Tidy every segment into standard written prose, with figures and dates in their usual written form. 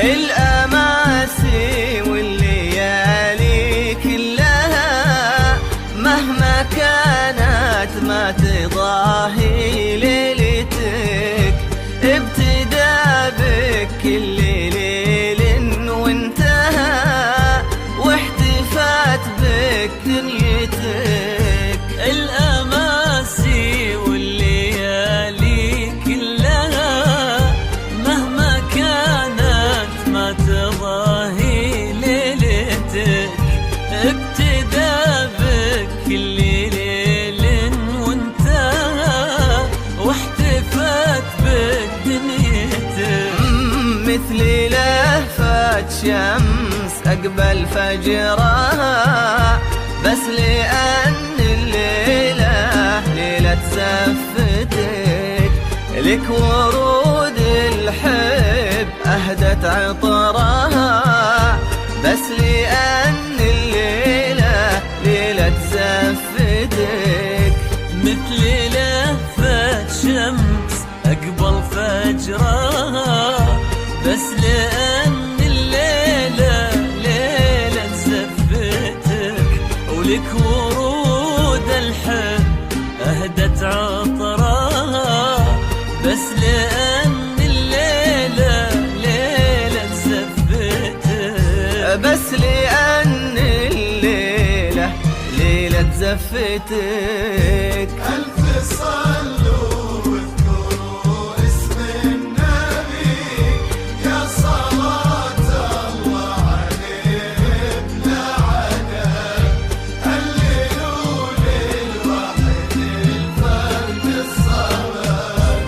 الأماسي والليالي كلها مهما كانت ما تضاهي ليلتك. ابتدى بك كل ليل وانتهى واحتفت بك دنيتك. الأماسي والليالي كلها مهما كانت ما تضاهي ليلتك. ابتدى بك كل ليل وانتهى واحتفت بك دنيتك. مثل لهفة شمس أقبل فجرها بس لأن الليلة ليلة زفتك. لك ورود الحب أهدت عطرها بس لأن الليلة ليلة زفتك. مثل لهفة شمس أقبل فجرها بس لأن الليلة ليلة زفتك. ولك ورود الحب أهدت عطرها بس لأن الليلة ليلة زفتك. بس لأن الليلة ليلة زفتك. ألف صلوا واذكروا اسم النبي يا صلاة الله عليه بلا عدد. هللوا للوحد الفرد الصمد.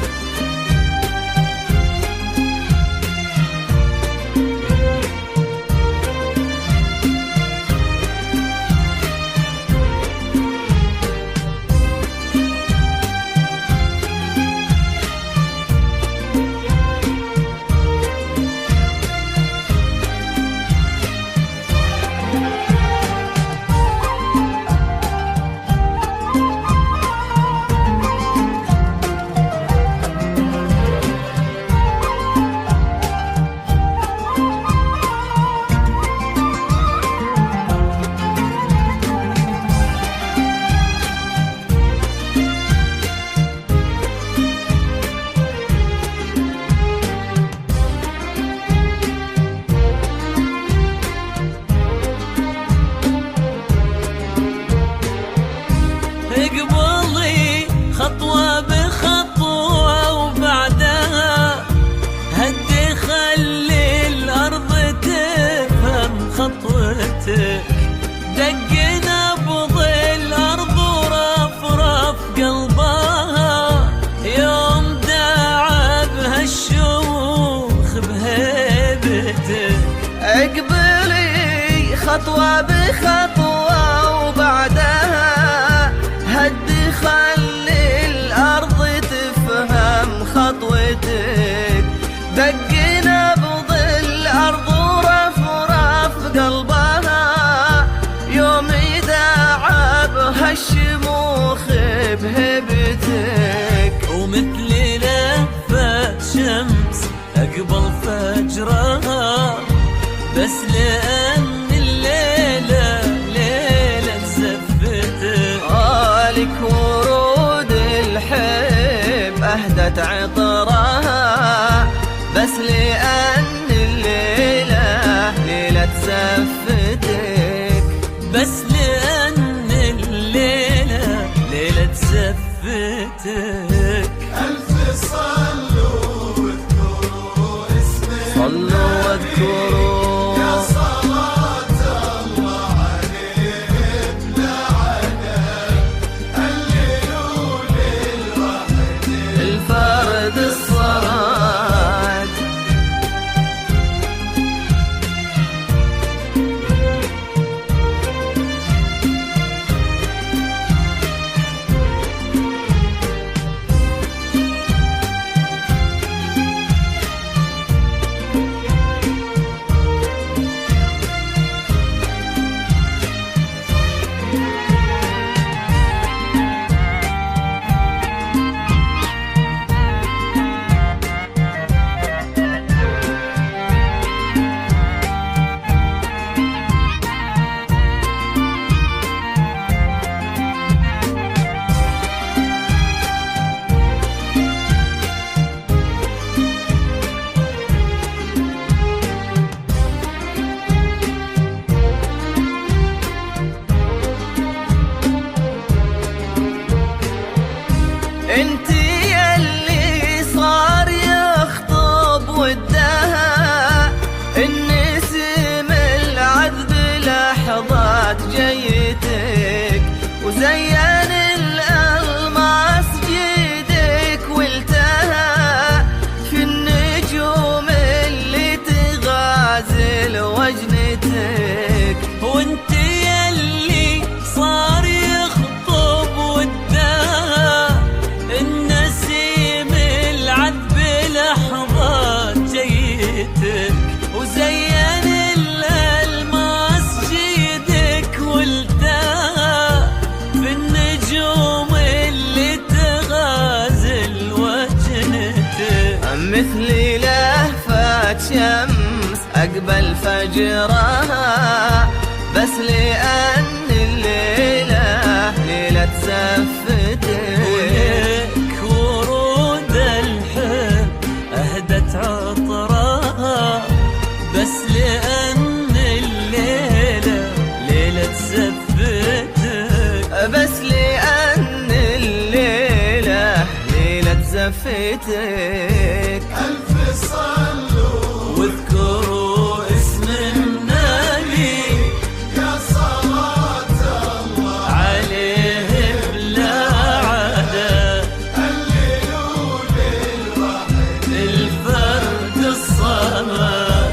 اقبلي خطوة بخطوة وبعدها هدي خلي الأرض تفهم خطوتك. دق نبض الأرض ورفرف قلبها يوم داعى بها الشيوخ بهيبتك. اقبلي خطوة بخطوة وبعدها هدي خلي الأرض تفهم خطوتك. دق نبض الأرض ورفرف قلبها يوم يداعى بها الشموخ بهبتك. ومثل لهفة شمس أقبل فجرها بس لأن الليلة ليلة زفتك. لك ورود الحب أهدت عطرها بس لأن الليلة ليلة زفتك. بس لأن الليلة ليلة زفتك. ألف صلوا واذكروا اسم صلوا واذكروا يا صلاة الله عليه بلا عدد. هللوا للوحد الفرد الصمد. لهفت شمس أقبل فجرها، بس لأن الليلة ليلة زفتك. ولك ورود الحب أهدت عطرها، بس لأن الليلة ليلة زفتك. بس لأن الليلة ليلة زفتك. ألف صلوا واذكروا اسم النبي يا صلاة الله عليه بلا عدد. هللوا للوحيد الفرد الصمد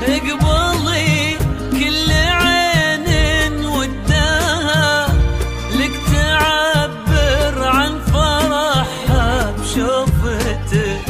اقبلي كل عين ودها لك تعبر عن فرحها بشوفتك.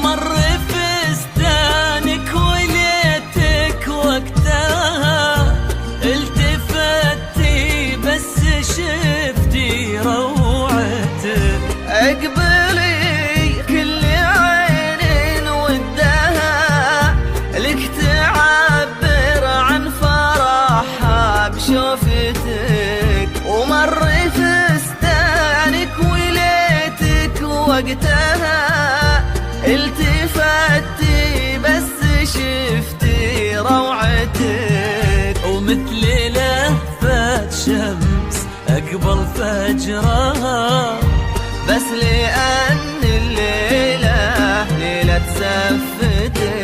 مر فستانك وليتك وقتها، التفتي بس شفتي روعتك. اقبلي كل عين ودها لك تعبر عن فرحها بشوفتك. ومر فستانك وليتك وقتها، التفتي بس شفتي روعتك. ومثل لهفة شمس أقبل فجرها، بس لأن الليلة ليلة زفتك.